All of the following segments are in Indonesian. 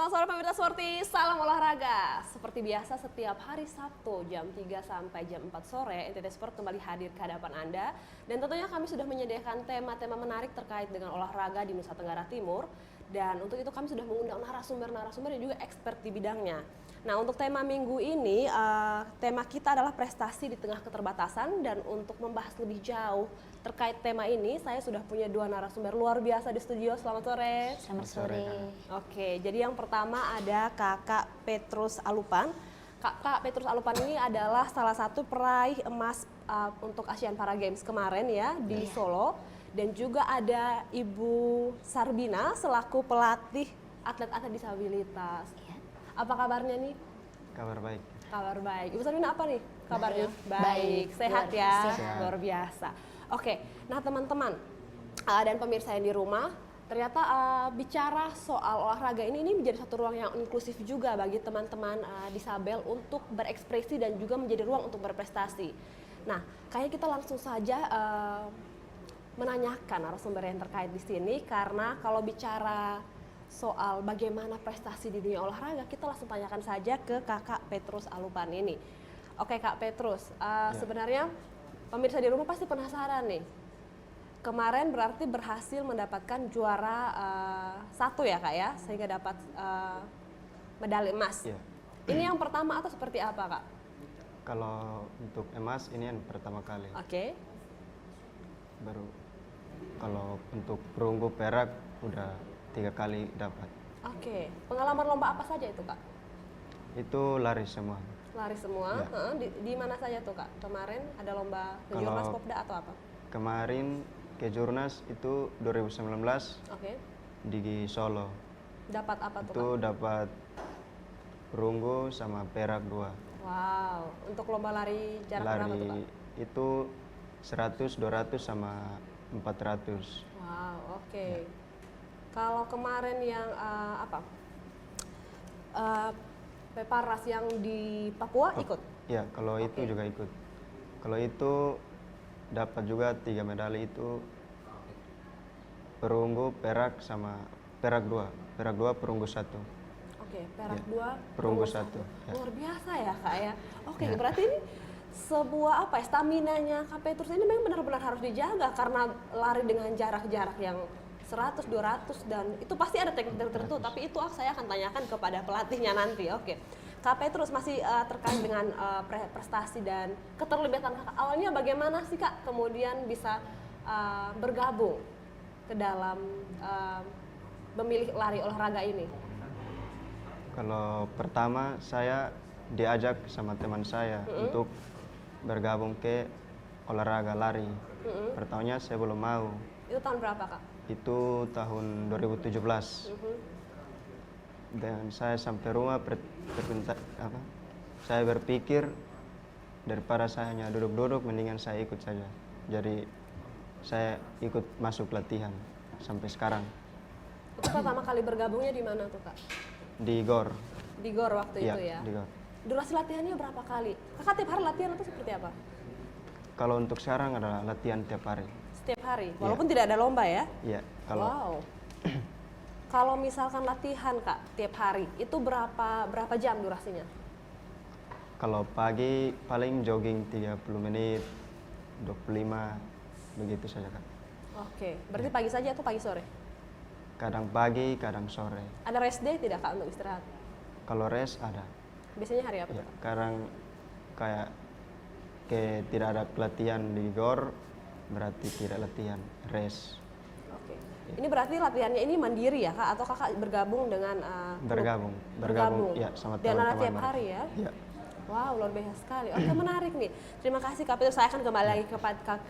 Selamat sore pemirsa Sporty, salam olahraga. Seperti biasa setiap hari Sabtu jam 3 sampai jam 4 sore, NTT Sport kembali hadir ke hadapan Anda. Dan tentunya kami sudah menyediakan tema-tema menarik terkait dengan olahraga di Nusa Tenggara Timur. Dan untuk itu kami sudah mengundang narasumber-narasumber yang juga expert di bidangnya. Nah, untuk tema minggu ini, tema kita adalah prestasi di tengah keterbatasan. Dan untuk membahas lebih jauh terkait tema ini, saya sudah punya dua narasumber luar biasa di studio. Selamat sore. Selamat sore. Oke, jadi yang pertama ada Kakak Petrus Alupan. Kakak Petrus Alupan ini adalah salah satu peraih emas untuk Asian Para Games kemarin ya di Solo. Dan juga ada Ibu Sarbina selaku pelatih atlet-atlet disabilitas. Apa kabarnya nih? Kabar baik. Kabar baik. Ibu Sarbina apa nih kabarnya? Baik. Sehat ya? Sehat. Luar biasa. Oke, nah teman-teman dan pemirsa yang di rumah, ternyata bicara soal olahraga ini menjadi satu ruang yang inklusif juga bagi teman-teman disabel untuk berekspresi dan juga menjadi ruang untuk berprestasi. Nah, kayaknya kita langsung saja menanyakan narasumber yang terkait di sini, karena kalau bicara soal bagaimana prestasi di dunia olahraga, kita langsung tanyakan saja ke Kakak Petrus Alupan ini. Oke Kak Petrus, sebenarnya pemirsa di rumah pasti penasaran nih. Kemarin berarti berhasil mendapatkan juara 1 ya Kak ya, sehingga dapat medali emas. Ya. Ini yang pertama atau seperti apa Kak? Kalau untuk emas ini yang pertama kali. Oke. Baru kalau untuk perunggu perak udah 3 kali dapat. Oke. Pengalaman lomba apa saja itu Kak? Itu lari semua. Lari semua. Ya. Di mana saja tuh Kak? Kemarin ada lomba Kalau- Kejurnas Popda atau apa? Kemarin ke Jurnas itu 2019 Oke. di Solo. Dapat apa tuh Itu Kak? dapat perunggu sama perak 2. Wow. Untuk lomba lari jarak berapa tuh Kak? Lari itu 100, 200 sama 400. Wow. Oke. Kalau kemarin yang Peparas yang di Papua ikut? Ya, kalau itu Oke. juga ikut. Kalau itu dapat juga 3 medali itu perunggu, perak sama perak 2. Perak 2, perunggu 1. Oke, perak Ya. 2, Perunggu 1. Ya. Luar biasa ya Kak ya. Oke, Ya. berarti ini sebuah staminanya Kak Petrus ini memang benar-benar harus dijaga, karena lari dengan jarak-jarak yang 100, 200 dan itu pasti ada teknik tertentu, tapi itu saya akan tanyakan kepada pelatihnya nanti. Oke. Kak Petrus masih terkait dengan prestasi dan keterlibatan Kakak. Awalnya bagaimana sih Kak kemudian bisa bergabung ke dalam memilih lari olahraga ini? Kalau pertama saya diajak sama teman saya untuk bergabung ke olahraga lari. Pertamanya saya belum mau. Itu tahun berapa Kak? Itu tahun 2017. Dan saya sampai rumah saya berpikir daripada saya hanya duduk-duduk, mendingan saya ikut saja. Jadi saya ikut masuk latihan sampai sekarang Itu pertama kali bergabungnya di mana tuh Kak? di GOR. Di GOR waktu Iya, itu ya? di GOR. Durasi latihannya berapa kali? Kakak tiap hari latihan atau seperti apa? Kalau untuk sekarang adalah latihan tiap hari. Setiap hari? Walaupun tidak ada lomba ya? Iya, kalau Wow. Kalau misalkan latihan Kak tiap hari, itu berapa jam durasinya? kalau pagi paling jogging 30 menit, 25 begitu saja Kak. Oke, berarti pagi saja atau pagi sore? Kadang pagi, kadang sore. Ada rest day tidak Kak untuk istirahat? Kalau rest ada. Biasanya hari apa Ya, tuh Kak? kadang kayak tidak ada latihan di GOR berarti tidak latihan, rest. Oke. Ini berarti latihannya ini mandiri ya Kak? Atau Kakak bergabung dengan klub? Bergabung ya sama Dan ada teman-teman tiap mereka. hari ya? Iya. Wow, luar biasa sekali. Oke, menarik nih. Terima kasih Kak Petrus. Saya akan kembali lagi ke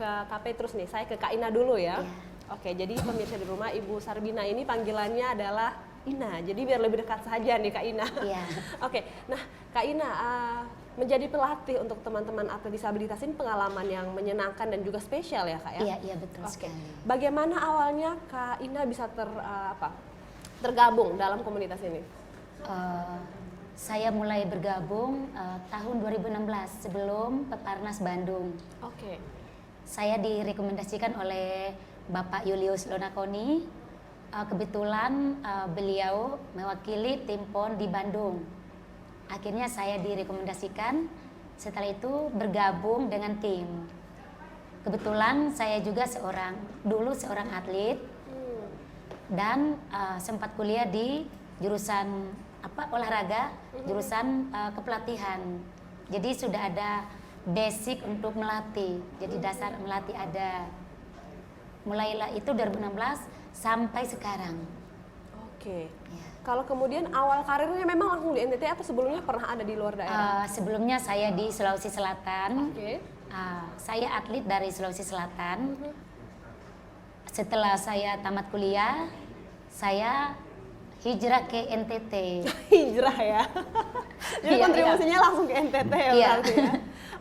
Kak Petrus nih. Saya ke Kak Ina dulu ya. Oke, jadi pemirsa di rumah, Ibu Sarbina ini panggilannya adalah Ina. Jadi biar lebih dekat saja nih Kak Ina. Iya. Oke, nah Kak Ina, menjadi pelatih untuk teman-teman atlet disabilitas ini pengalaman yang menyenangkan dan juga spesial ya Kak ya? Iya, betul Oke. sekali. Bagaimana awalnya Kak Ina bisa tergabung dalam komunitas ini? Saya mulai bergabung tahun 2016 sebelum Peparnas Bandung. Oke. Saya direkomendasikan oleh Bapak Julius Lonakoni kebetulan beliau mewakili tim PON di Bandung. Akhirnya saya direkomendasikan, setelah itu bergabung dengan tim. Kebetulan saya juga dulu seorang atlet dan sempat kuliah di jurusan olahraga, jurusan kepelatihan. Jadi sudah ada basic untuk melatih, jadi dasar melatih ada. Mulailah itu 2016 sampai sekarang. Oke. Ya. Kalau kemudian awal karirnya memang langsung di NTT atau sebelumnya pernah ada di luar daerah? Sebelumnya saya di Sulawesi Selatan. Oke. Saya atlet dari Sulawesi Selatan. Setelah saya tamat kuliah, saya hijrah ke NTT. Hijrah ya. Jadi Iya, kontribusinya langsung ke NTT ya Iya. berarti ya.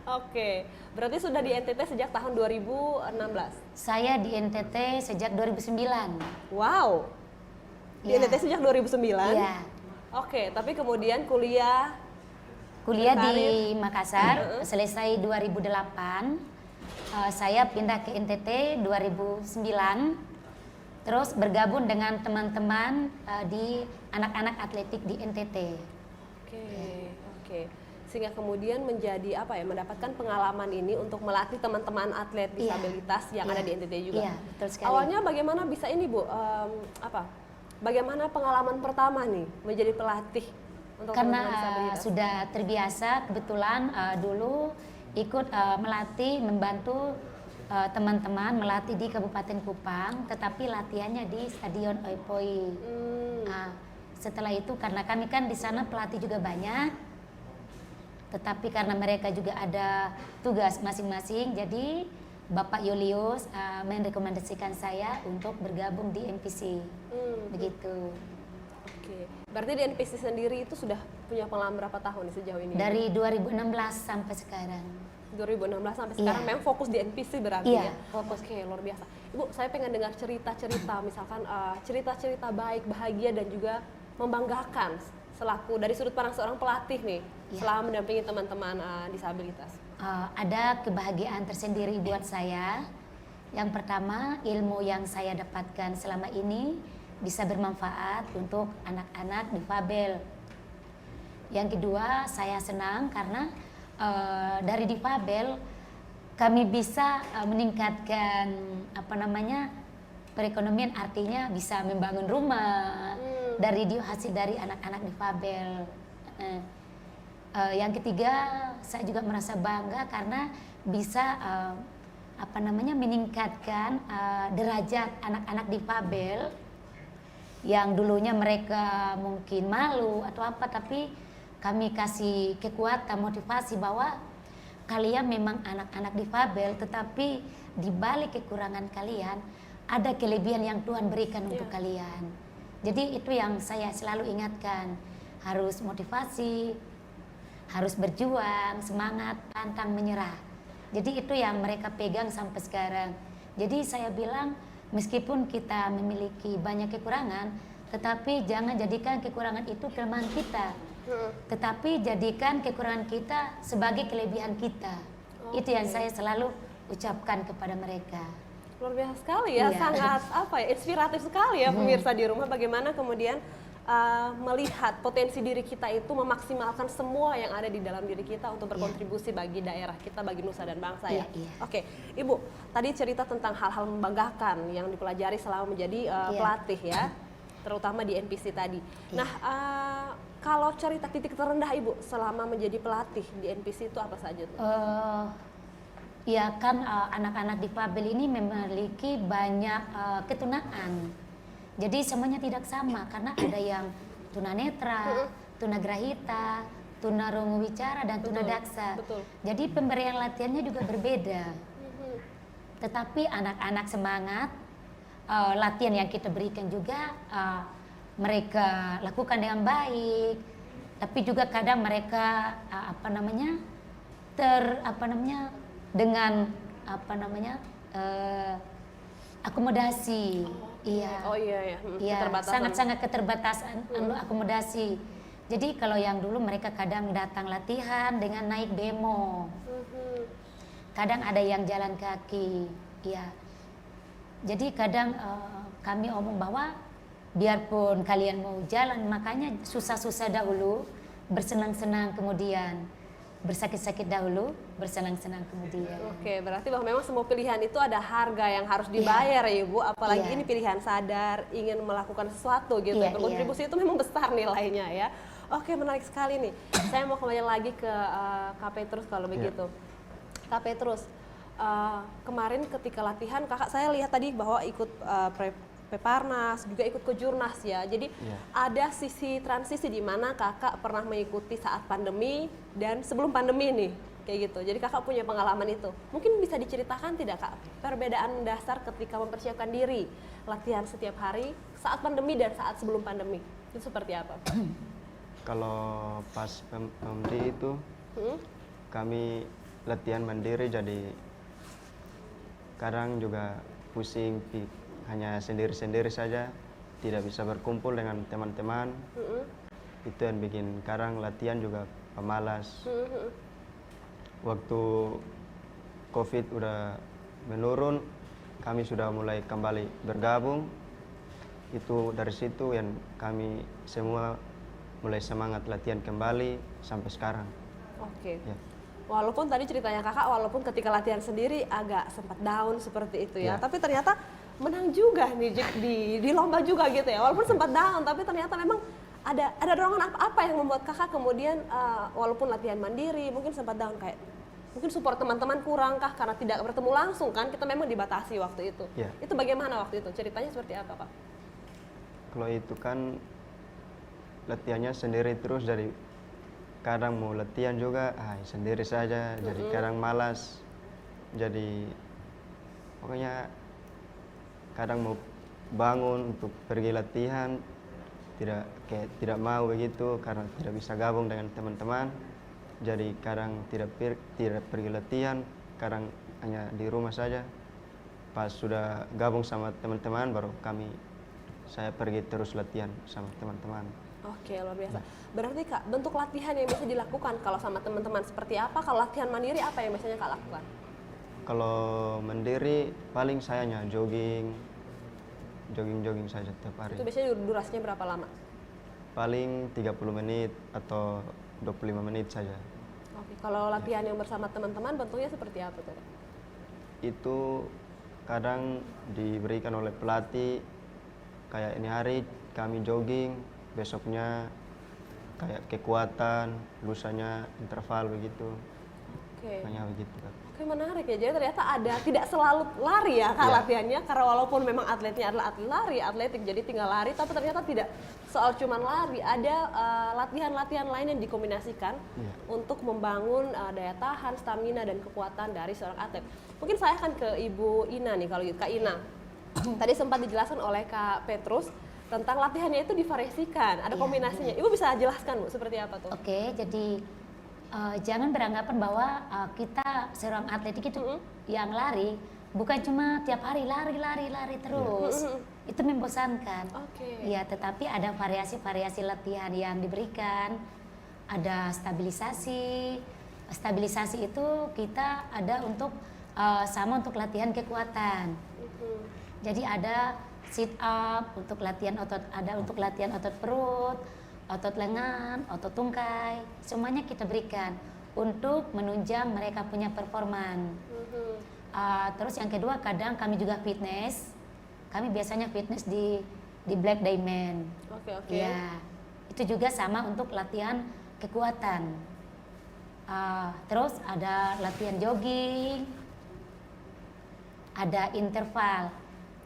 Oke. Berarti sudah di NTT sejak tahun 2016. Saya di NTT sejak 2009. Wow. Di Iya. NTT sejak 2009. Iya. Oke, tapi kemudian kuliah Kuliah di berkarir. Makassar, selesai 2008. Saya pindah ke NTT 2009. Terus bergabung dengan teman-teman di anak-anak atletik di NTT. Oke, oke. Sehingga kemudian menjadi mendapatkan pengalaman ini untuk melatih teman-teman atlet Iya. disabilitas yang ada di NTT juga. Iya, betul sekali. Awalnya bagaimana bisa ini Bu? Bagaimana pengalaman pertama nih menjadi pelatih untuk Karena teman-teman disabilitas? sudah terbiasa, kebetulan dulu ikut melatih, membantu teman-teman melatih di Kabupaten Kupang, tetapi latihannya di Stadion Oipoi. Setelah itu karena kami kan di sana pelatih juga banyak, tetapi karena mereka juga ada tugas masing-masing, jadi Bapak Julius merekomendasikan saya untuk bergabung di NPC. Begitu. Oke. Berarti di NPC sendiri itu sudah punya pengalaman berapa tahun nih sejauh ini? Dari 2016 sampai sekarang. 2016 sampai sekarang Iya. memang fokus di NPC berarti Iya, ya? Oke, luar biasa. Ibu, saya pengen dengar cerita-cerita, misalkan cerita-cerita baik, bahagia dan juga membanggakan selaku dari sudut pandang seorang pelatih nih, Iya. selama mendampingi teman-teman disabilitas. Ada kebahagiaan tersendiri buat saya. Yang pertama, ilmu yang saya dapatkan selama ini bisa bermanfaat untuk anak-anak difabel. Yang kedua, saya senang karena dari difabel kami bisa meningkatkan perekonomian, artinya bisa membangun rumah dari hasil dari anak-anak difabel. Yang ketiga, saya juga merasa bangga karena bisa meningkatkan derajat anak-anak difabel yang dulunya mereka mungkin malu atau apa, tapi kami kasih kekuatan, motivasi bahwa kalian memang anak-anak difabel, tetapi di balik kekurangan kalian ada kelebihan yang Tuhan berikan untuk kalian. Jadi itu yang saya selalu ingatkan, harus motivasi, harus berjuang, semangat, pantang menyerah. Jadi itu yang mereka pegang sampai sekarang. Jadi saya bilang, meskipun kita memiliki banyak kekurangan, tetapi jangan jadikan kekurangan itu kelemahan kita. Tetapi jadikan kekurangan kita sebagai kelebihan kita. Itu yang saya selalu ucapkan kepada mereka. Luar biasa sekali ya, Iya. sangat inspiratif sekali ya pemirsa di rumah, bagaimana kemudian melihat potensi diri kita itu, memaksimalkan semua yang ada di dalam diri kita untuk berkontribusi bagi daerah kita, bagi nusa dan bangsa ya. Iya. Oke, Ibu, tadi cerita tentang hal-hal membanggakan yang dipelajari selama menjadi pelatih ya, terutama di NPC tadi. Nah, kalau cerita titik terendah Ibu selama menjadi pelatih di NPC itu apa saja tuh? Ya kan anak-anak difabel ini memiliki banyak ketunaan. Jadi semuanya tidak sama karena ada yang tunanetra, tunagrahita, tunarungu wicara dan tunadaksa. Betul. Jadi pemberian latihannya juga berbeda. Tetapi anak-anak semangat, latihan yang kita berikan juga mereka lakukan dengan baik. Tapi juga kadang mereka dengan akomodasi. Iya. Oh iya ya, Iya, keterbatasan. sangat-sangat keterbatasan akomodasi. Jadi kalau yang dulu mereka kadang datang latihan dengan naik bemo, kadang ada yang jalan kaki, ya. Jadi kadang kami omong bahwa biarpun kalian mau jalan, makanya susah-susah dahulu, bersenang-senang kemudian, bersakit-sakit dahulu, bersenang-senang kemudian. Oke, berarti bahwa memang semua pilihan itu ada harga yang harus dibayar ya Ibu, apalagi Iya. ini pilihan sadar, ingin melakukan sesuatu gitu. Iya, Berkontribusi itu memang besar nilainya ya. Oke, menarik sekali nih. Saya mau kembali lagi ke Kak Petrus kalau begitu. Kak Petrus, kemarin ketika latihan Kakak saya lihat tadi bahwa ikut Peparnas, juga ikut ke Jurnas ya. Jadi ada sisi transisi di mana Kakak pernah mengikuti saat pandemi dan sebelum pandemi nih. Kayak gitu. Jadi Kakak punya pengalaman itu. Mungkin bisa diceritakan tidak Kak, perbedaan dasar ketika mempersiapkan diri latihan setiap hari saat pandemi dan saat sebelum pandemi. Itu seperti apa? Kalau pas pemdi itu kami latihan mandiri, jadi kadang juga pusing, hanya sendiri-sendiri saja, tidak bisa berkumpul dengan teman-teman. Itu yang bikin kadang latihan juga pemalas. Waktu COVID udah menurun, kami sudah mulai kembali bergabung. Itu dari situ yang kami semua mulai semangat latihan kembali sampai sekarang. Oke. Ya. Walaupun tadi ceritanya Kakak, walaupun ketika latihan sendiri agak sempat down seperti itu ya, Ya. tapi ternyata menang juga nih di lomba juga gitu ya. Walaupun sempat down, tapi ternyata memang ada dorongan apa yang membuat Kakak kemudian walaupun latihan mandiri mungkin sempat down, kayak mungkin support teman-teman kurang kah karena tidak bertemu langsung kan, kita memang dibatasi waktu itu. Ya. Itu bagaimana waktu itu? Ceritanya seperti apa Kak? Kalau itu kan latihannya sendiri terus, dari kadang mau latihan juga sendiri saja, jadi kadang malas, jadi pokoknya kadang mau bangun untuk pergi latihan tidak mau begitu karena tidak bisa gabung dengan teman-teman, jadi kadang tidak pergi latihan, kadang hanya di rumah saja. Pas sudah gabung sama teman-teman baru saya pergi terus latihan sama teman-teman. Oke, luar biasa. Berarti Kak, bentuk latihan yang bisa dilakukan kalau sama teman-teman seperti apa? Kalau latihan mandiri apa yang biasanya Kak lakukan? Kalau mandiri paling saya hanya jogging saja tiap hari. Itu biasanya durasinya berapa lama? Paling 30 menit atau 25 menit saja. Oke, kalau latihan yang bersama teman-teman bentuknya seperti apa tuh? Itu kadang diberikan oleh pelatih, kayak ini hari kami jogging, besoknya kayak kekuatan, lusanya interval begitu. Oke. Hanya begitu kan. Oke, menarik ya. Jadi ternyata ada, tidak selalu lari ya Kak Ya. latihannya, karena walaupun memang atletnya adalah atlet lari, atletik, jadi tinggal lari, tapi ternyata tidak soal cuman lari, ada latihan-latihan lain yang dikombinasikan Ya. untuk membangun daya tahan, stamina dan kekuatan dari seorang atlet. Mungkin saya akan ke Ibu Ina nih kalau gitu. Kak Ina, tadi sempat dijelaskan oleh Kak Petrus tentang latihannya itu divariasikan, ada kombinasinya. Ibu bisa jelaskan Bu seperti apa tuh? Oke, jadi jangan beranggapan bahwa kita seorang atletik itu yang lari bukan cuma tiap hari lari terus. Itu membosankan. Oke. Ya, tetapi ada variasi-variasi latihan yang diberikan. Ada stabilisasi. Stabilisasi itu kita ada untuk sama untuk latihan kekuatan. Jadi ada sit up untuk latihan otot, ada untuk latihan otot perut, otot lengan, otot tungkai, semuanya kita berikan untuk menunjang mereka punya performan. Terus yang kedua, kadang kami juga fitness. Kami biasanya fitness di Black Diamond. Oke. Ya, itu juga sama untuk latihan kekuatan. Terus ada latihan jogging, ada interval.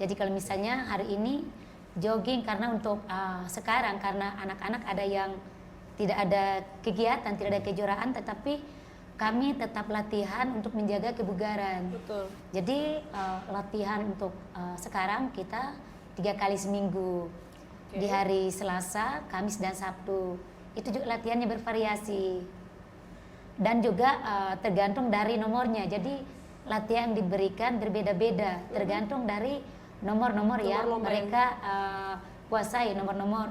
Jadi kalau misalnya hari ini jogging karena untuk sekarang karena anak-anak ada yang tidak ada kegiatan, tidak ada kejuaraan, tetapi kami tetap latihan untuk menjaga kebugaran. Betul. Jadi latihan untuk sekarang kita 3 kali seminggu. Di hari Selasa, Kamis dan Sabtu. Itu juga latihannya bervariasi. Dan juga tergantung dari nomornya. Jadi latihan diberikan berbeda-beda tergantung dari nomor-nomor yang lomba mereka kuasai nomor-nomor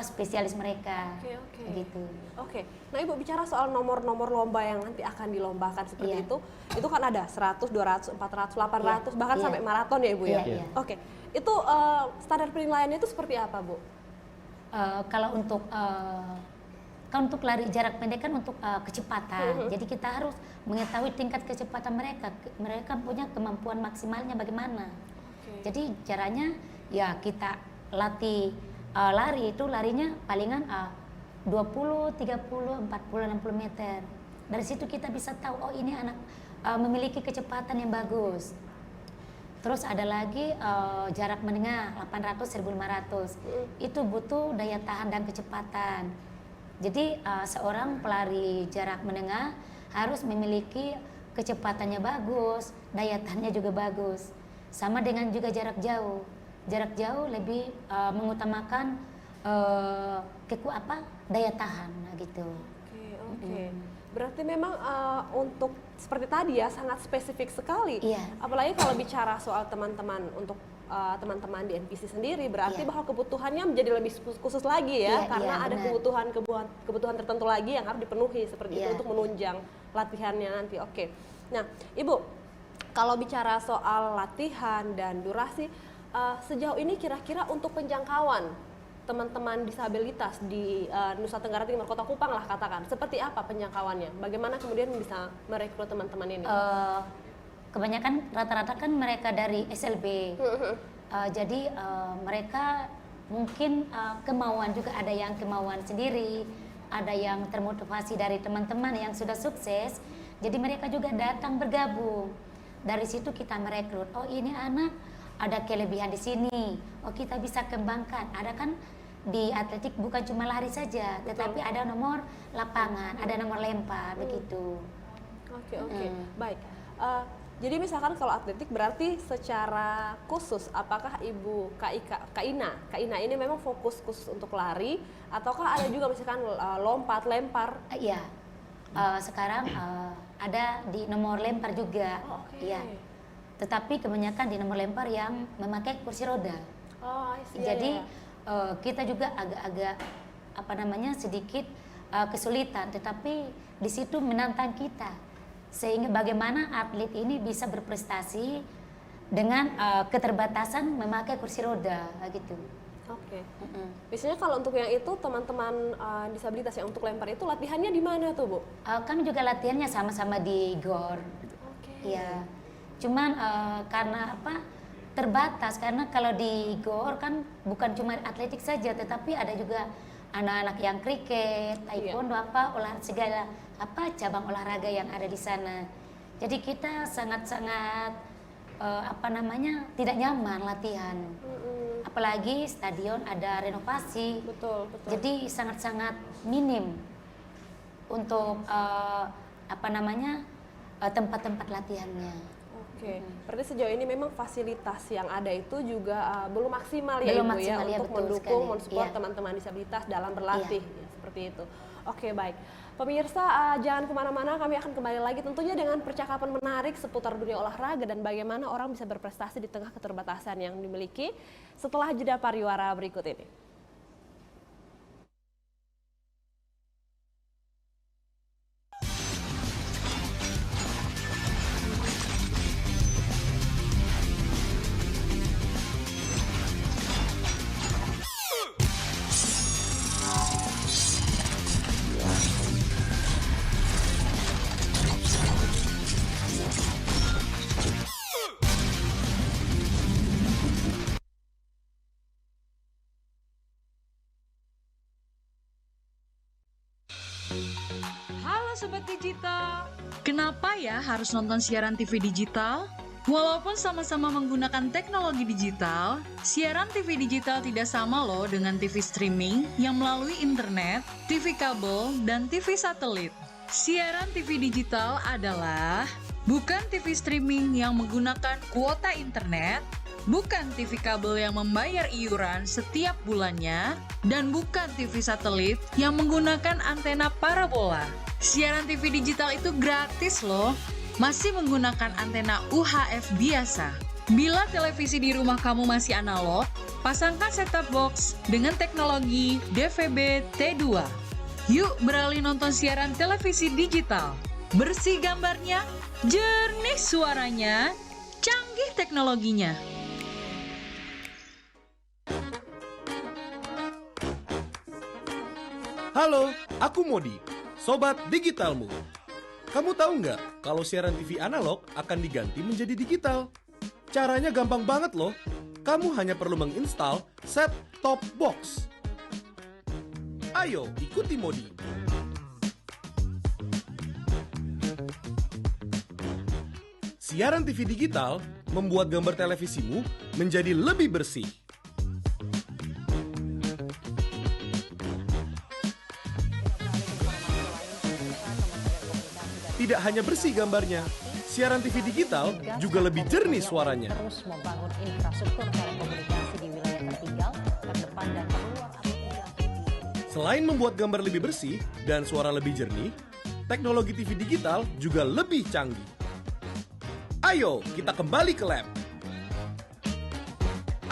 spesialis mereka. Oke. Begitu. Oke. Nah, Ibu bicara soal nomor-nomor lomba yang nanti akan dilombakan seperti itu kan ada 100, 200, 400, 800 bahkan sampai maraton ya, Ibu ya. Oke. Itu standar penilaiannya itu seperti apa, Bu? Kalau untuk lari jarak pendek kan untuk kecepatan. Jadi kita harus mengetahui tingkat kecepatan mereka. Mereka punya kemampuan maksimalnya bagaimana. Jadi caranya ya kita latih lari itu larinya palingan 20, 30, 40, 60 meter. Dari situ kita bisa tahu oh ini anak memiliki kecepatan yang bagus. Terus ada lagi jarak menengah 800, 1500. Itu butuh daya tahan dan kecepatan. Jadi seorang pelari jarak menengah harus memiliki kecepatannya bagus, daya tahannya juga bagus. Sama dengan juga jarak jauh. Jarak jauh lebih mengutamakan daya tahan gitu. Oke. Berarti memang untuk seperti tadi ya sangat spesifik sekali. Apalagi kalau bicara soal teman-teman untuk teman-teman di NPC sendiri berarti bahwa kebutuhannya menjadi lebih khusus lagi ya karena ada kebutuhan tertentu lagi yang harus dipenuhi seperti itu untuk menunjang latihannya nanti. Oke. Nah, Ibu, kalau bicara soal latihan dan durasi sejauh ini kira-kira untuk penjangkauan teman-teman disabilitas di Nusa Tenggara Timur, Kota Kupang lah katakan, seperti apa penjangkauannya? Bagaimana kemudian bisa merekrut teman-teman ini? Kebanyakan rata-rata kan mereka dari SLB, jadi mereka mungkin kemauan juga ada yang kemauan sendiri, ada yang termotivasi dari teman-teman yang sudah sukses, jadi mereka juga datang bergabung. Dari situ kita merekrut, oh ini anak ada kelebihan di sini, oh kita bisa kembangkan. Ada kan di atletik bukan cuma lari saja, tetapi ada nomor lapangan, ada nomor lempar, begitu. Oke. Baik. Jadi misalkan kalau atletik berarti secara khusus, apakah Ibu Kak Ina ini memang fokus untuk lari, ataukah ada juga misalkan lompat, lempar? Iya, sekarang ada di nomor lempar juga. Iya. Tetapi kebanyakan di nomor lempar yang memakai kursi roda. Jadi kita juga agak-agak sedikit kesulitan, tetapi di situ menantang kita sehingga bagaimana atlet ini bisa berprestasi dengan keterbatasan memakai kursi roda gitu. Oke. Biasanya kalau untuk yang itu teman-teman disabilitas yang untuk lempar itu latihannya di mana tuh, Bu? Kami juga latihannya sama-sama di GOR. Iya. Cuman karena terbatas, karena kalau di GOR kan bukan cuma atletik saja, tetapi ada juga anak-anak yang kriket, taekwondo, segala cabang olahraga yang ada di sana. Jadi kita sangat-sangat tidak nyaman latihan. Apalagi stadion ada renovasi. Betul. Jadi sangat-sangat minim untuk tempat-tempat latihannya. Oke, berarti sejauh ini memang fasilitas yang ada itu juga belum maksimal ya, Ibu ya, untuk mendukung, mensupport teman-teman disabilitas dalam berlatih, ya, seperti itu. Oke, baik. Pemirsa, jangan kemana-mana, kami akan kembali lagi tentunya dengan percakapan menarik seputar dunia olahraga dan bagaimana orang bisa berprestasi di tengah keterbatasan yang dimiliki setelah jeda pariwara berikut ini. Sobat Digital, kenapa ya harus nonton siaran TV digital? Walaupun sama-sama menggunakan teknologi digital, siaran TV digital tidak sama loh dengan TV streaming yang melalui internet, TV kabel, dan TV satelit. Siaran TV digital adalah bukan TV streaming yang menggunakan kuota internet, bukan TV kabel yang membayar iuran setiap bulannya, dan bukan TV satelit yang menggunakan antena parabola. Siaran TV digital itu gratis loh, masih menggunakan antena UHF biasa. Bila televisi di rumah kamu masih analog, pasangkan set-top box dengan teknologi DVB T2. Yuk beralih nonton siaran televisi digital. Bersih gambarnya, jernih suaranya, canggih teknologinya. Halo, aku Modi, Sobat Digitalmu. Kamu tahu nggak kalau siaran TV analog akan diganti menjadi digital? Caranya gampang banget loh. Kamu hanya perlu menginstal set-top box. Ayo, ikuti Modi. Siaran TV digital membuat gambar televisimu menjadi lebih bersih. Tidak hanya bersih gambarnya, siaran TV digital juga lebih jernih suaranya. Terus membangun infrastruktur telekomunikasi di wilayah tertinggal, terdepan dan terluar Selain membuat gambar lebih bersih dan suara lebih jernih, teknologi TV digital juga lebih canggih. Ayo, kita kembali ke lab.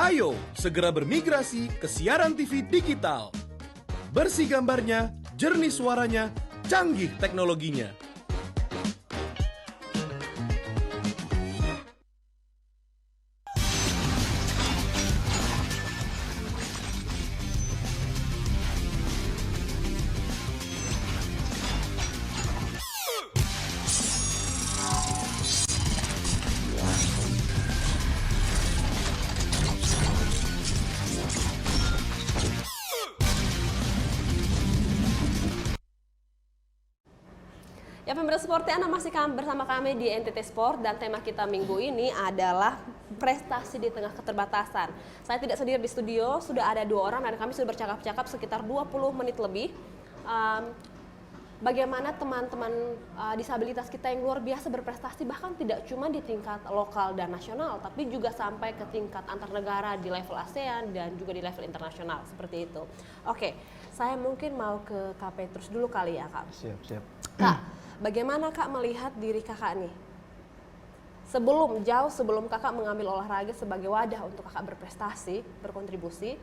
Ayo, segera bermigrasi ke siaran TV digital. Bersih gambarnya, jernih suaranya, canggih teknologinya. Ya pemirsa Sporty, Anda masih bersama kami di NTT Sport dan tema kita minggu ini adalah prestasi di tengah keterbatasan. Saya tidak sendiri di studio, sudah ada 2 orang dan kami sudah bercakap-cakap sekitar 20 menit lebih. Bagaimana teman-teman disabilitas kita yang luar biasa berprestasi, bahkan tidak cuma di tingkat lokal dan nasional, tapi juga sampai ke tingkat antar negara di level ASEAN dan juga di level internasional seperti itu. Oke, saya mungkin mau ke Kak Petrus dulu kali ya Kak. Siap. Kak, bagaimana Kak melihat diri Kakak nih? Jauh sebelum Kakak mengambil olahraga sebagai wadah untuk Kakak berprestasi, berkontribusi,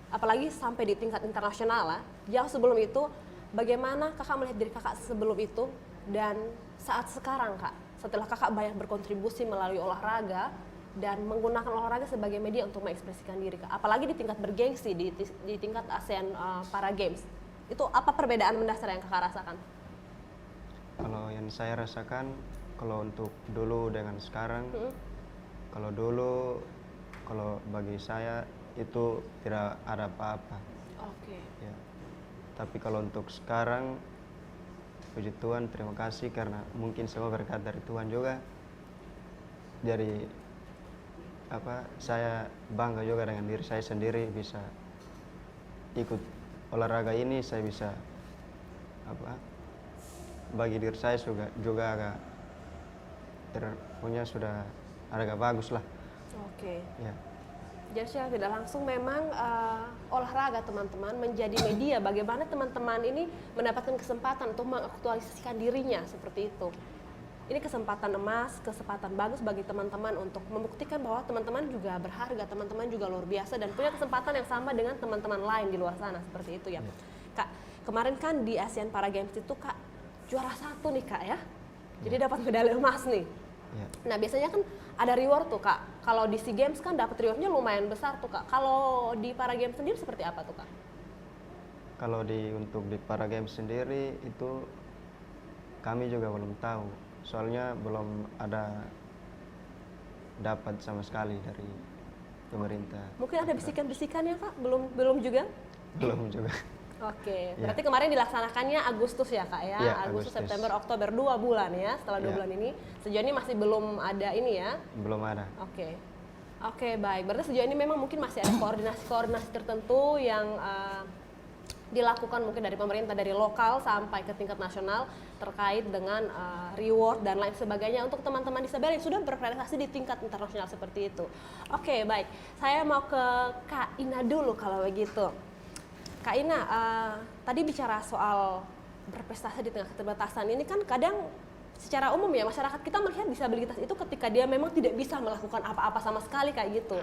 apalagi sampai di tingkat internasional lah, jauh sebelum itu, bagaimana Kakak melihat diri Kakak sebelum itu dan saat sekarang Kak, setelah Kakak banyak berkontribusi melalui olahraga dan menggunakan olahraga sebagai media untuk mengekspresikan diri Kak, apalagi di tingkat bergengsi, di tingkat ASEAN Para Games, itu apa perbedaan mendasar yang Kakak rasakan? Kalau yang saya rasakan, kalau untuk dulu dengan sekarang, kalau dulu, kalau bagi saya itu tidak ada apa-apa. Oke. Ya. Tapi kalau untuk sekarang, puji Tuhan, terima kasih karena mungkin semua berkat dari Tuhan juga. Jadi saya bangga juga dengan diri saya sendiri bisa ikut olahraga ini, saya bisa bagi diri saya juga agak punya sudah agak bagus lah. Oke. Ya. Jadi secara tidak langsung memang olahraga teman-teman menjadi media bagaimana teman-teman ini mendapatkan kesempatan untuk mengaktualisasikan dirinya seperti itu. Ini kesempatan emas, kesempatan bagus bagi teman-teman untuk membuktikan bahwa teman-teman juga berharga, teman-teman juga luar biasa dan punya kesempatan yang sama dengan teman-teman lain di luar sana seperti itu ya. Kak, kemarin kan di ASEAN Para Games itu Kak juara 1 nih Kak ya. Jadi dapat medali emas nih. Ya. Nah biasanya kan ada reward tuh Kak. Kalau di SEA Games kan dapat rewardnya lumayan besar tuh Kak. Kalau di Para Games sendiri seperti apa tuh Kak? Kalau untuk di Para Games sendiri itu kami juga belum tahu. Soalnya belum ada dapat sama sekali dari pemerintah. Mungkin ada bisikan-bisikan ya Kak? Belum juga? Belum juga. Oke, Ya. berarti kemarin dilaksanakannya Agustus ya Kak ya? Ya, Agustus, Agustus. September, Oktober, 2 bulan ya. Setelah 2 Ya. bulan ini, sejauh ini masih belum ada ini ya? Belum ada. Oke, baik. Berarti sejauh ini memang mungkin masih ada koordinasi-koordinasi tertentu yang dilakukan mungkin dari pemerintah, dari lokal sampai ke tingkat nasional terkait dengan reward dan lain sebagainya untuk teman-teman disabilitas yang sudah berprestasi di tingkat internasional seperti itu. Oke, baik. Saya mau ke Kak Ina dulu kalau begitu. Kak Ina, tadi bicara soal berprestasi di tengah keterbatasan ini kan kadang secara umum ya masyarakat kita melihat disabilitas itu ketika dia memang tidak bisa melakukan apa-apa sama sekali kayak gitu.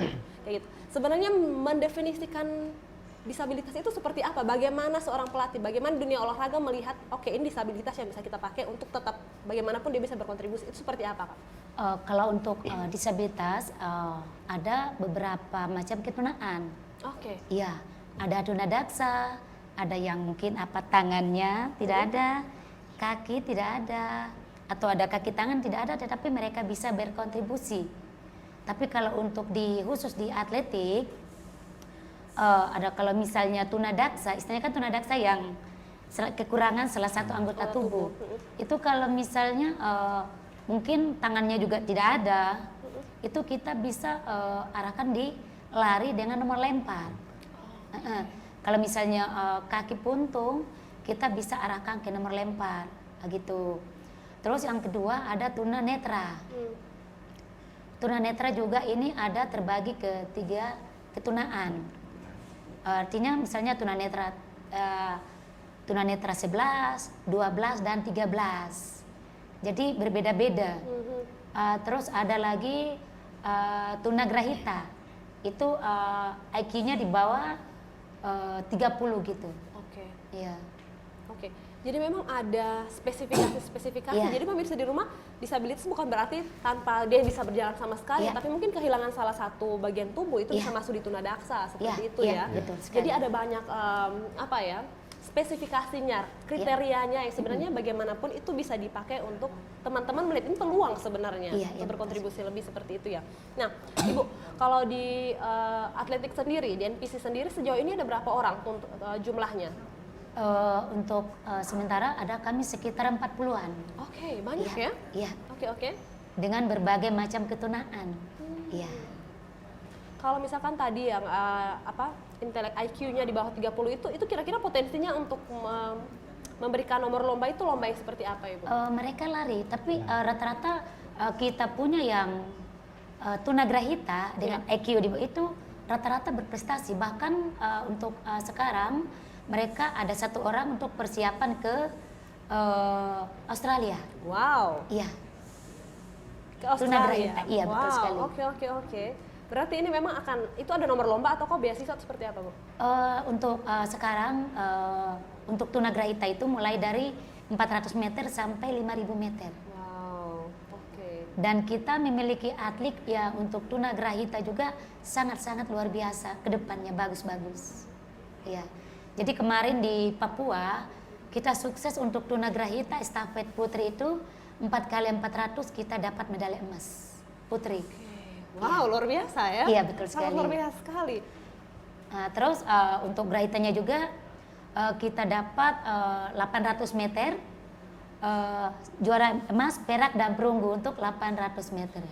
Sebenarnya mendefinisikan disabilitas itu seperti apa? Bagaimana seorang pelatih, bagaimana dunia olahraga melihat oke ini disabilitas yang bisa kita pakai untuk tetap bagaimanapun dia bisa berkontribusi, itu seperti apa, Kak? Kalau untuk disabilitas ada beberapa macam ketunaan. Oke. Iya, ada tunadaksa, ada yang mungkin tangannya tidak ada, kaki tidak ada, atau ada kaki tangan tidak ada, tetapi mereka bisa berkontribusi. Tapi kalau untuk khusus di atletik, ada kalau misalnya tunadaksa, istilahnya kan tunadaksa yang kekurangan salah satu anggota tubuh. Itu kalau misalnya mungkin tangannya juga tidak ada, itu kita bisa arahkan di lari dengan nomor lempar. Kalau misalnya kaki puntung, kita bisa arahkan ke nomor lempar, gitu. Terus yang kedua ada tunanetra. Tunanetra juga ini ada terbagi ke 3 ketunaan. Artinya misalnya tunanetra 11, 12 dan 13. Jadi berbeda-beda. Terus ada lagi tunagrahita. Itu IQ-nya di bawah 30 gitu. Oke. Iya. Oke. Jadi memang ada spesifikasi. Iya. Jadi pemirsa di rumah, disabilitas bukan berarti tanpa dia bisa berjalan sama sekali, Iya. tapi mungkin kehilangan salah satu bagian tubuh itu Iya. bisa masuk di tunadaksa seperti Iya, itu iya, ya. betul sekali. Jadi ada banyak spesifikasinya, kriterianya yang sebenarnya bagaimanapun itu bisa dipakai untuk teman-teman melihat ini peluang sebenarnya Iya, untuk iya, berkontribusi lebih seperti itu ya. Nah, Ibu, kalau di atletik sendiri, di NPC sendiri sejauh ini ada berapa orang untuk jumlahnya? Untuk sementara ada kami sekitar 40-an. Oke, banyak Iya, ya? iya. Oke. Dengan berbagai macam ketunaan. Iya. Kalau misalkan tadi yang intelek IQ-nya di bawah 30 itu kira-kira potensinya untuk memberikan nomor lomba itu lomba yang seperti apa, Ibu? Mereka lari, tapi rata-rata kita punya yang tunagrahita dengan IQ di bawah itu rata-rata berprestasi. Bahkan untuk sekarang mereka ada 1 orang untuk persiapan ke Australia. Wow. Iya. Ke Australia. Tunagrahita, iya, wow. betul sekali. Oke. Berarti ini memang itu ada nomor lomba atau kok beasiswa seperti apa, Bu? Untuk sekarang untuk tunagrahita itu mulai dari 400 meter sampai 5.000 meter. Wow. Oke. Dan kita memiliki atlet ya untuk tunagrahita juga sangat-sangat luar biasa, kedepannya bagus-bagus. Ya. Jadi kemarin di Papua kita sukses untuk tunagrahita estafet putri itu 4x400 kita dapat medali emas putri. Wow, luar biasa ya? Iya, betul Sangat sekali. luar biasa sekali. Terus untuk grahitanya juga kita dapat 800 meter juara emas, perak dan perunggu untuk 800 meter.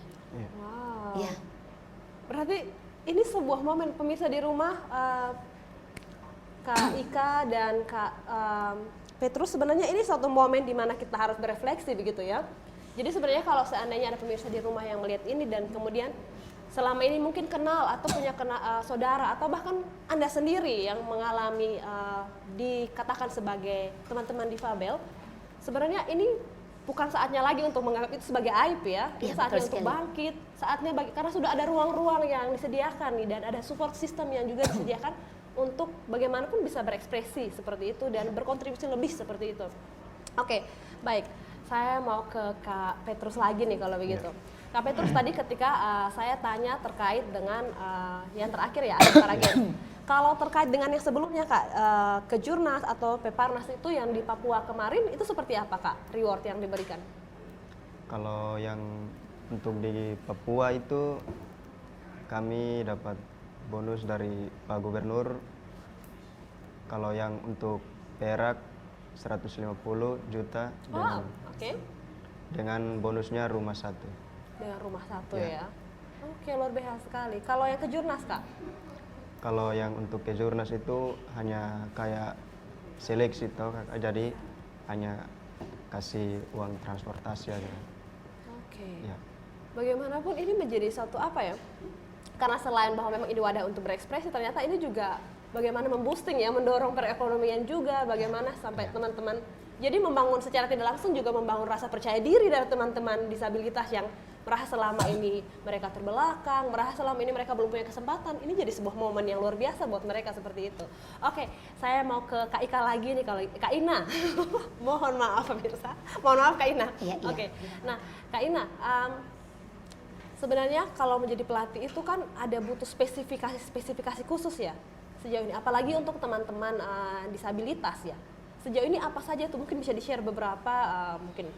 Wow. Iya. Berarti ini sebuah momen pemirsa di rumah, Kak Ika dan Kak Petrus, sebenarnya ini suatu momen di mana kita harus berefleksi begitu ya. Jadi sebenarnya kalau seandainya ada pemirsa di rumah yang melihat ini dan kemudian selama ini mungkin kenal atau punya saudara atau bahkan Anda sendiri yang mengalami dikatakan sebagai teman-teman difabel, sebenarnya ini bukan saatnya lagi untuk menganggap itu sebagai aib ya. Ini Iya, saatnya betul untuk sekali. bangkit, saatnya karena sudah ada ruang-ruang yang disediakan nih dan ada support system yang juga disediakan untuk bagaimanapun bisa berekspresi seperti itu dan berkontribusi lebih seperti itu. Oke, baik. Saya mau ke Kak Petrus lagi nih kalau begitu. Kak Petrus tadi ketika saya tanya terkait dengan yang terakhir ya, Antara Games. Kalau terkait dengan yang sebelumnya Kak, Kejurnas atau Peparnas itu yang di Papua kemarin itu seperti apa Kak reward yang diberikan? Kalau yang untuk di Papua itu kami dapat bonus dari Pak Gubernur. Kalau yang untuk perak 150 juta Wow, oke. dengan bonusnya rumah 1. Dengan rumah 1 ya. Ya. Oke, luar biasa sekali. Kalau yang Kejurnas Kak? Kalau yang untuk Kejurnas itu hanya kayak seleksi toh Kak. Jadi hanya kasih uang transportasi aja. Oke. Ya. Bagaimanapun ini menjadi satu apa ya? Karena selain bahwa memang ini wadah untuk berekspresi, ternyata ini juga bagaimana memboosting ya, mendorong perekonomian juga, bagaimana sampai teman-teman Jadi membangun secara tidak langsung juga membangun rasa percaya diri dari teman-teman disabilitas yang merasa selama ini mereka terbelakang, merasa selama ini mereka belum punya kesempatan. Ini jadi sebuah momen yang luar biasa buat mereka seperti itu. Oke, saya mau ke Kak Ika lagi nih, kalau Kak Ina. Mohon maaf pemirsa. Mohon maaf Kak Ina. Iya, iya. Oke. Nah, Kak Ina, sebenarnya kalau menjadi pelatih itu kan ada butuh spesifikasi khusus ya sejauh ini, apalagi untuk teman-teman disabilitas ya. Sejauh ini apa saja tuh, mungkin bisa di-share beberapa mungkin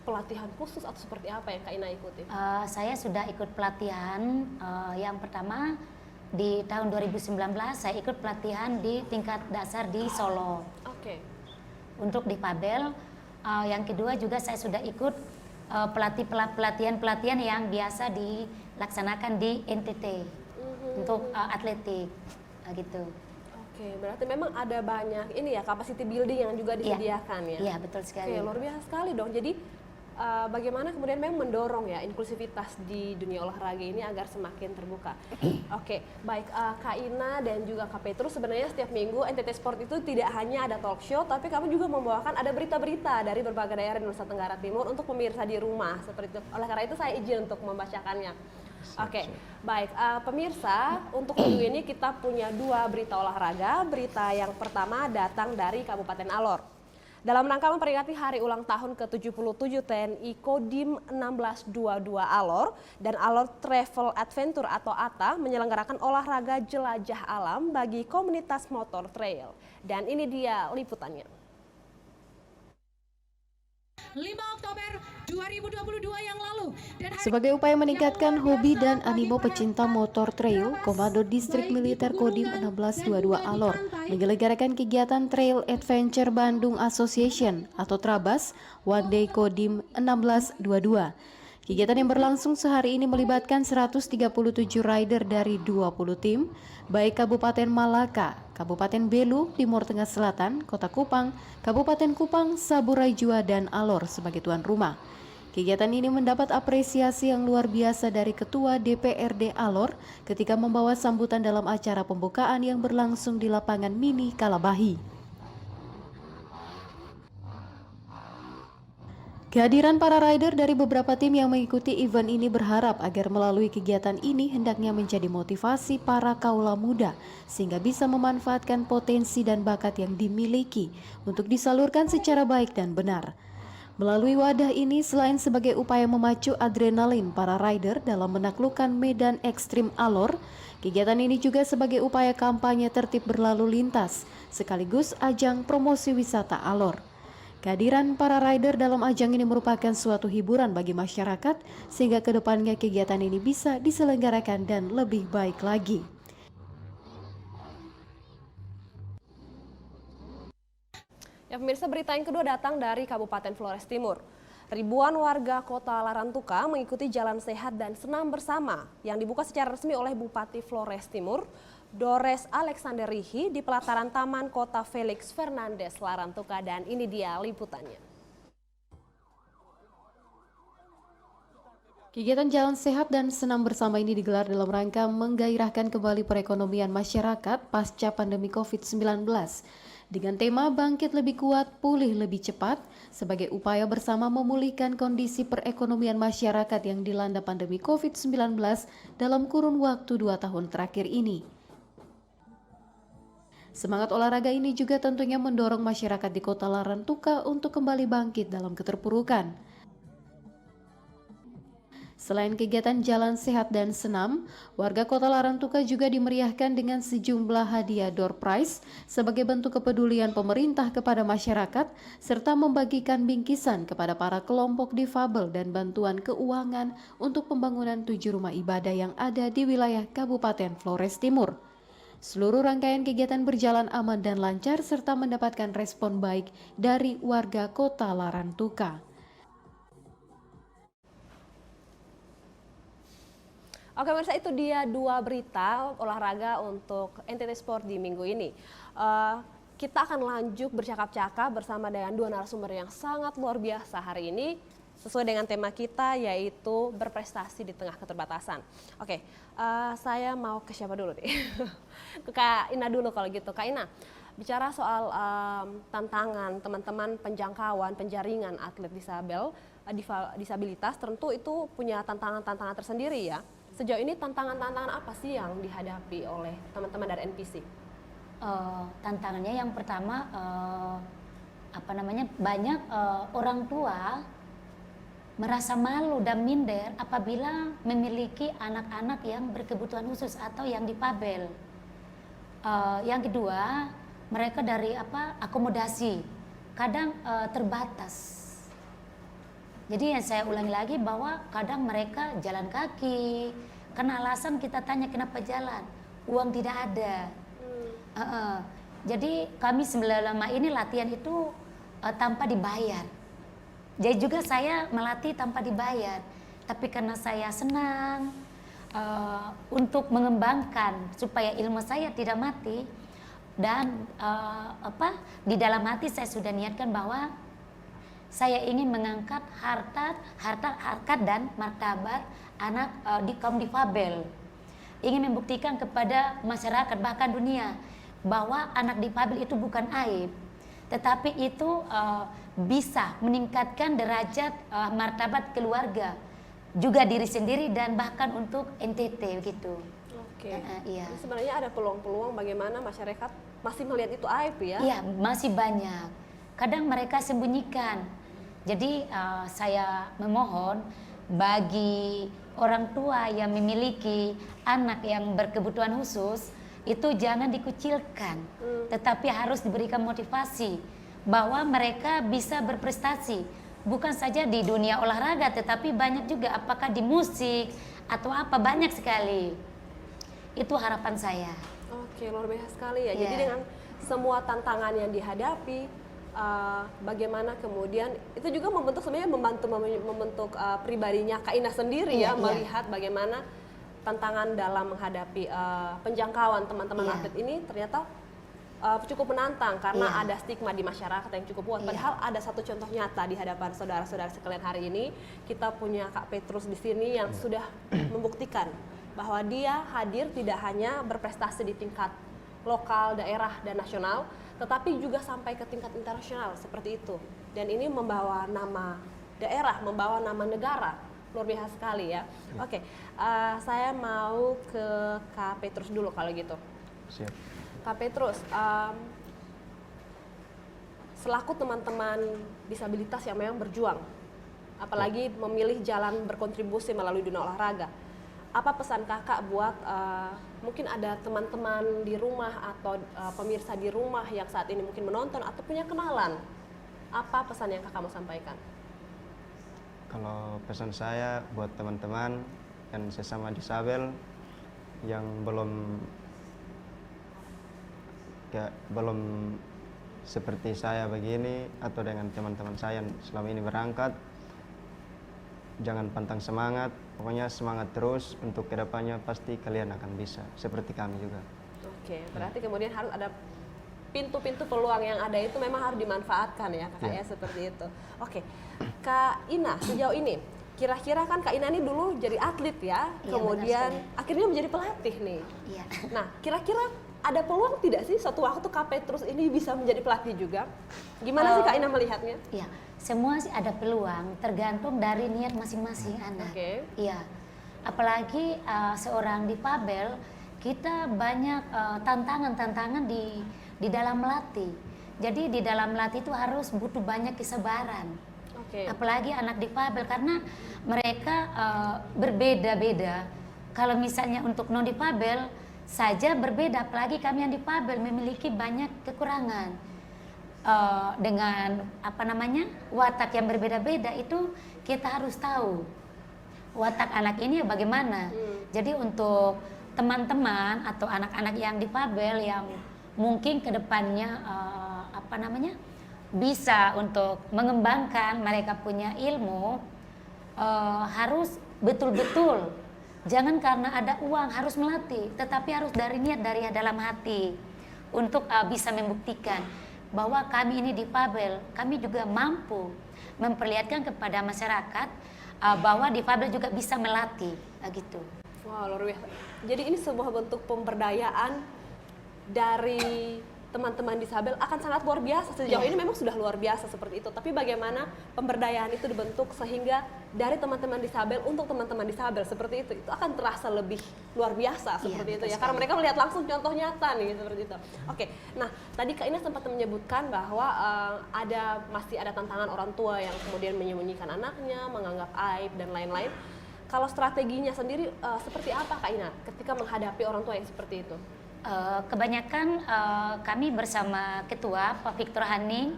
pelatihan khusus atau seperti apa yang Kak Ina ikuti? Saya sudah ikut pelatihan yang pertama di tahun 2019, saya ikut pelatihan di tingkat dasar di Solo Oke. untuk difabel. Yang kedua juga saya sudah ikut pelatihan yang biasa dilaksanakan di NTT untuk atletik gitu. Oke, berarti memang ada banyak ini ya capacity building yang juga disediakan ya. Iya, betul sekali. Oke, luar biasa sekali dong. Jadi bagaimana kemudian memang mendorong ya inklusivitas di dunia olahraga ini agar semakin terbuka. Oke, baik Kak Ina dan juga Kak Petrus, sebenarnya setiap minggu NTT Sport itu tidak hanya ada talk show, tapi kami juga membawakan ada berita-berita dari berbagai daerah di Nusa Tenggara Timur untuk pemirsa di rumah seperti itu. Oleh karena itu saya izin untuk membacakannya. Oke, baik pemirsa, untuk minggu ini kita punya 2 berita olahraga. Berita yang pertama datang dari Kabupaten Alor. Dalam rangka memperingati hari ulang tahun ke-77 TNI Kodim 1622 Alor dan Alor Travel Adventure atau ATA menyelenggarakan olahraga jelajah alam bagi komunitas motor trail. Dan ini dia liputannya. 5 Oktober 2022 yang lalu. Sebagai upaya meningkatkan hobi dan animo pecinta motor trail, Komando Distrik Militer Kodim 1622 Alor menyelenggarakan kegiatan Trail Adventure Bandung Association atau Trabas One Day Kodim 1622. Kegiatan yang berlangsung sehari ini melibatkan 137 rider dari 20 tim, baik Kabupaten Malaka, Kabupaten Belu, Timur Tengah Selatan, Kota Kupang, Kabupaten Kupang, Saburai Jua, dan Alor sebagai tuan rumah. Kegiatan ini mendapat apresiasi yang luar biasa dari Ketua DPRD Alor ketika membawa sambutan dalam acara pembukaan yang berlangsung di lapangan Mini Kalabahi. Kehadiran para rider dari beberapa tim yang mengikuti event ini berharap agar melalui kegiatan ini hendaknya menjadi motivasi para kaula muda sehingga bisa memanfaatkan potensi dan bakat yang dimiliki untuk disalurkan secara baik dan benar. Melalui wadah ini, selain sebagai upaya memacu adrenalin para rider dalam menaklukkan medan ekstrim Alor, kegiatan ini juga sebagai upaya kampanye tertib berlalu lintas sekaligus ajang promosi wisata Alor. Kehadiran para rider dalam ajang ini merupakan suatu hiburan bagi masyarakat sehingga kedepannya kegiatan ini bisa diselenggarakan dan lebih baik lagi. Ya pemirsa, berita yang kedua datang dari Kabupaten Flores Timur. Ribuan warga kota Larantuka mengikuti jalan sehat dan senam bersama yang dibuka secara resmi oleh Bupati Flores Timur, Dores Alexander Rihi di pelataran Taman Kota Felix Fernandez Larantuka, dan ini dia liputannya. Kegiatan jalan sehat dan senam bersama ini digelar dalam rangka menggairahkan kembali perekonomian masyarakat pasca pandemi COVID-19 dengan tema Bangkit Lebih Kuat, Pulih Lebih Cepat sebagai upaya bersama memulihkan kondisi perekonomian masyarakat yang dilanda pandemi COVID-19 dalam kurun waktu 2 tahun terakhir ini. Semangat olahraga ini juga tentunya mendorong masyarakat di kota Larantuka untuk kembali bangkit dalam keterpurukan. Selain kegiatan jalan sehat dan senam, warga kota Larantuka juga dimeriahkan dengan sejumlah hadiah door prize sebagai bentuk kepedulian pemerintah kepada masyarakat serta membagikan bingkisan kepada para kelompok difabel dan bantuan keuangan untuk pembangunan 7 rumah ibadah yang ada di wilayah Kabupaten Flores Timur. Seluruh rangkaian kegiatan berjalan aman dan lancar serta mendapatkan respon baik dari warga kota Larantuka. Oke pemirsa, itu dia 2 berita olahraga untuk NTT Sport di minggu ini. Kita akan lanjut bercakap-cakap bersama dengan 2 narasumber yang sangat luar biasa hari ini, sesuai dengan tema kita yaitu berprestasi di tengah keterbatasan. Oke, saya mau ke siapa dulu nih? Ke Kak Ina dulu kalau gitu. Kak Ina, Bicara soal tantangan teman-teman penjangkauan, penjaringan atlet disabilitas, tentu itu punya tantangan-tantangan tersendiri ya. Sejauh ini tantangan-tantangan apa sih yang dihadapi oleh teman-teman dari NPC? Tantangannya yang pertama banyak orang tua merasa malu dan minder apabila memiliki anak-anak yang berkebutuhan khusus atau yang difabel. Yang kedua, mereka dari akomodasi kadang terbatas. Jadi yang saya ulangi lagi bahwa kadang mereka jalan kaki, karena alasan kita tanya kenapa jalan, uang tidak ada. Jadi kami selama ini latihan itu tanpa dibayar. Jadi juga saya melatih tanpa dibayar, tapi karena saya senang untuk mengembangkan supaya ilmu saya tidak mati, dan di dalam hati saya sudah niatkan bahwa saya ingin mengangkat harkat dan martabat anak di kaum difabel, ingin membuktikan kepada masyarakat bahkan dunia bahwa anak difabel itu bukan aib, tetapi itu bisa meningkatkan derajat martabat keluarga, juga diri sendiri dan bahkan untuk NTT gitu. Oke. Iya. Jadi sebenarnya ada peluang-peluang bagaimana masyarakat masih melihat itu aib ya? Iya, masih banyak. Kadang mereka sembunyikan. Jadi saya memohon bagi orang tua yang memiliki anak yang berkebutuhan khusus itu jangan dikucilkan, tetapi harus diberikan motivasi bahwa mereka bisa berprestasi, bukan saja di dunia olahraga, tetapi banyak juga apakah di musik atau apa, banyak sekali. Itu harapan saya. Oke, luar biasa sekali ya. Yeah. Jadi dengan semua tantangan yang dihadapi, bagaimana kemudian itu juga sebenarnya membentuk pribadinya Kak Ina sendiri ya, melihat bagaimana tantangan dalam menghadapi penjangkauan teman-teman atlet ini ternyata cukup menantang karena ada stigma di masyarakat yang cukup kuat. Padahal ada satu contoh nyata di hadapan saudara-saudara sekalian hari ini. Kita punya Kak Petrus di sini yang sudah membuktikan bahwa dia hadir tidak hanya berprestasi di tingkat lokal, daerah, dan nasional, tetapi juga sampai ke tingkat internasional seperti itu. Dan ini membawa nama daerah, membawa nama negara. Luar biasa sekali ya. Oke, saya mau ke Kak Petrus dulu kalau gitu. Siap. Kak Petrus, selaku teman-teman disabilitas yang memang berjuang, apalagi memilih jalan berkontribusi melalui dunia olahraga, apa pesan kakak buat mungkin ada teman-teman di rumah atau pemirsa di rumah yang saat ini mungkin menonton atau punya kenalan, apa pesan yang kakak mau sampaikan? Kalau pesan saya buat teman-teman dan sesama disabel yang belum seperti saya begini atau dengan teman-teman saya yang selama ini berangkat, jangan pantang semangat, pokoknya semangat terus, untuk kedepannya pasti kalian akan bisa seperti kami juga. Oke, berarti kemudian harus ada pintu-pintu peluang yang ada itu memang harus dimanfaatkan ya kakak ya, seperti itu. Oke, Kak Ina sejauh ini kira-kira kan Kak Ina ini dulu jadi atlet ya, kemudian akhirnya menjadi pelatih nih. Iya. Nah, kira-kira ada peluang tidak sih suatu waktu Kak Petrus ini bisa menjadi pelatih juga? Gimana sih Kak Ina melihatnya? Iya, semua sih ada peluang, tergantung dari niat masing-masing anak. Oke. Iya, apalagi seorang difabel, kita banyak tantangan-tantangan di dalam melatih. Jadi di dalam melatih itu harus butuh banyak kesabaran. Oke. Apalagi anak difabel karena mereka berbeda-beda. Kalau misalnya untuk non difabel saja berbeda, apalagi kami yang difabel memiliki banyak kekurangan dengan watak yang berbeda-beda. Itu kita harus tahu watak anak ini bagaimana. Jadi untuk teman-teman atau anak-anak yang difabel yang mungkin kedepannya bisa untuk mengembangkan mereka punya ilmu, harus betul-betul jangan karena ada uang harus melatih, tetapi harus dari niat, dari dalam hati untuk bisa membuktikan bahwa kami ini difabel, kami juga mampu memperlihatkan kepada masyarakat bahwa difabel juga bisa melatih, gitu. Wow, luar biasa. Jadi ini sebuah bentuk pemberdayaan dari teman-teman disabel akan sangat luar biasa. Sejauh ini memang sudah luar biasa seperti itu. Tapi bagaimana pemberdayaan itu dibentuk sehingga dari teman-teman disabel untuk teman-teman disabel seperti itu akan terasa lebih luar biasa seperti itu ya. Karena mereka melihat langsung contoh nyata nih seperti itu. Oke, nah tadi Kak Ina sempat menyebutkan bahwa masih ada tantangan orang tua yang kemudian menyembunyikan anaknya, menganggap aib dan lain-lain. Kalau strateginya sendiri seperti apa Kak Ina ketika menghadapi orang tua yang seperti itu? Kebanyakan kami bersama Ketua Pak Victor Haning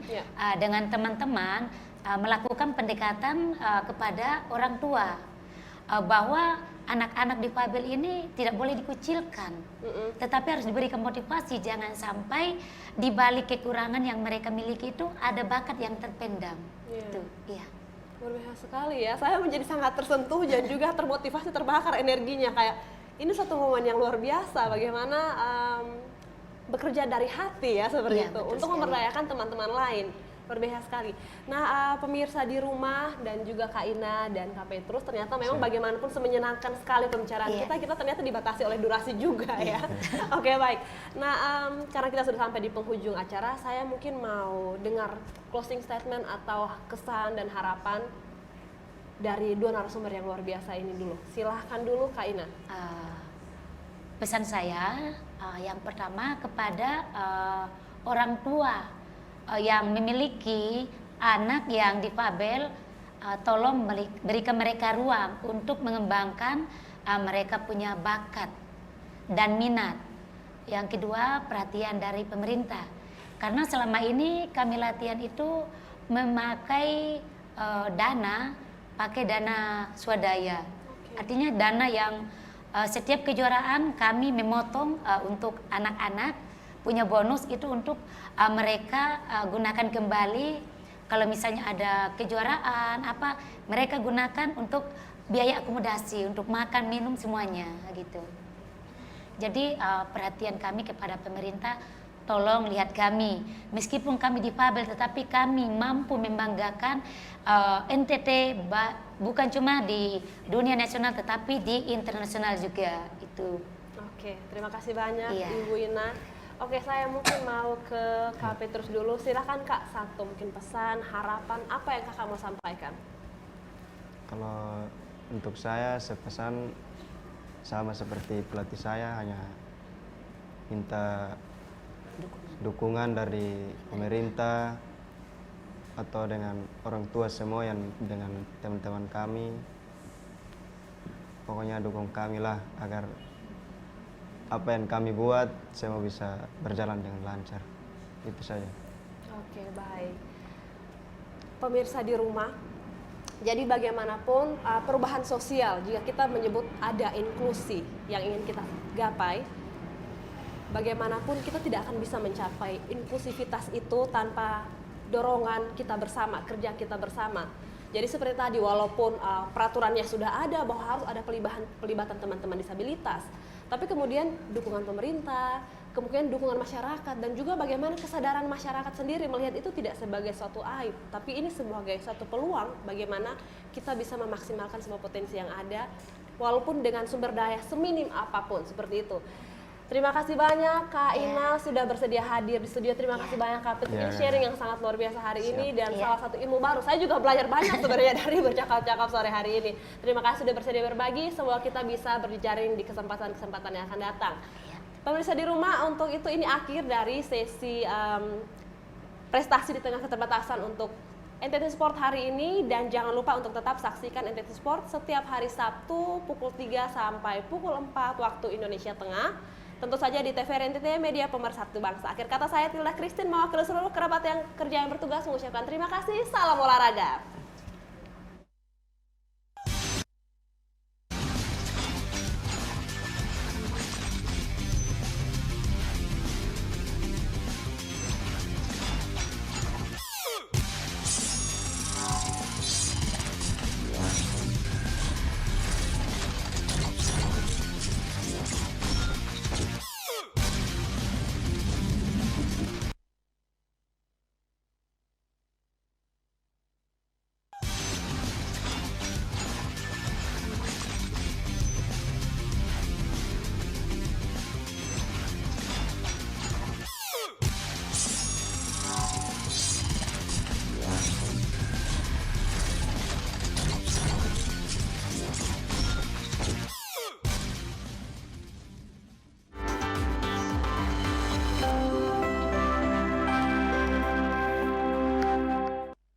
dengan teman-teman melakukan pendekatan kepada orang tua bahwa anak-anak difabel ini tidak boleh dikucilkan, tetapi harus diberikan motivasi. Jangan sampai di balik kekurangan yang mereka miliki itu ada bakat yang terpendam. Itu, iya. Luar biasa sekali ya. Saya menjadi sangat tersentuh dan juga termotivasi, terbakar energinya kayak. Ini satu momen yang luar biasa, bagaimana bekerja dari hati ya seperti itu untuk memberdayakan teman-teman lain. Luar biasa sekali. Nah, pemirsa di rumah dan juga Kak Ina dan Kak Petrus, ternyata memang bagaimanapun semenyenangkan sekali pembicaraan kita ternyata dibatasi oleh durasi juga ya. Oke, baik. Nah, karena kita sudah sampai di penghujung acara, saya mungkin mau dengar closing statement atau kesan dan harapan dari dua narasumber yang luar biasa ini dulu. Silahkan dulu Kak Ina. Pesan saya yang pertama kepada orang tua yang memiliki anak yang difabel, tolong berikan mereka ruang untuk mengembangkan mereka punya bakat dan minat. Yang kedua, perhatian dari pemerintah. Karena selama ini kami latihan itu memakai pakai dana swadaya. Artinya dana yang setiap kejuaraan kami memotong untuk anak-anak punya bonus itu untuk mereka gunakan kembali. Kalau misalnya ada kejuaraan mereka gunakan untuk biaya akomodasi, untuk makan minum semuanya gitu. Jadi perhatian kami kepada pemerintah, tolong lihat kami, meskipun kami difabel tetapi kami mampu membanggakan NTT bukan cuma di dunia nasional tetapi di internasional juga itu. Oke, terima kasih banyak Ibu Ina. Oke, saya mungkin mau ke Kak Petrus dulu. Silahkan Kak, satu mungkin pesan, harapan, apa yang Kakak mau sampaikan? Kalau untuk saya sepesan sama seperti pelatih saya, hanya minta dukungan dari pemerintah atau dengan orang tua semua yang dengan teman-teman kami. Pokoknya dukung kami lah agar apa yang kami buat semua bisa berjalan dengan lancar. Itu saja. Oke, baik. Pemirsa di rumah, jadi bagaimanapun perubahan sosial, jika kita menyebut ada inklusi yang ingin kita gapai, bagaimanapun kita tidak akan bisa mencapai inklusivitas itu tanpa dorongan kita bersama, kerja kita bersama. Jadi seperti tadi, walaupun peraturannya sudah ada bahwa harus ada pelibatan teman-teman disabilitas, tapi kemudian dukungan pemerintah, kemudian dukungan masyarakat, dan juga bagaimana kesadaran masyarakat sendiri melihat itu tidak sebagai suatu aib, tapi ini sebagai suatu peluang bagaimana kita bisa memaksimalkan semua potensi yang ada, walaupun dengan sumber daya seminim apapun, seperti itu. Terima kasih banyak Kak Ina sudah bersedia hadir di studio. Terima kasih banyak Kak Petrus, ini sharing yang sangat luar biasa hari ini dan salah satu ilmu baru. Saya juga belajar banyak sebenarnya dari bercakap-cakap sore hari ini. Terima kasih sudah bersedia berbagi. Semoga kita bisa berjejaring di kesempatan-kesempatan yang akan datang. Pemirsa di rumah, untuk itu ini akhir dari sesi prestasi di tengah keterbatasan untuk NTT Sport hari ini, dan jangan lupa untuk tetap saksikan NTT Sport setiap hari Sabtu pukul 3 sampai pukul 4 waktu Indonesia Tengah. Tentu saja di TVRI NTT Media Pemersatu Bangsa. Akhir kata saya Tilda Christine mewakili seluruh kerabat yang kerja yang bertugas mengucapkan terima kasih. Salam olahraga.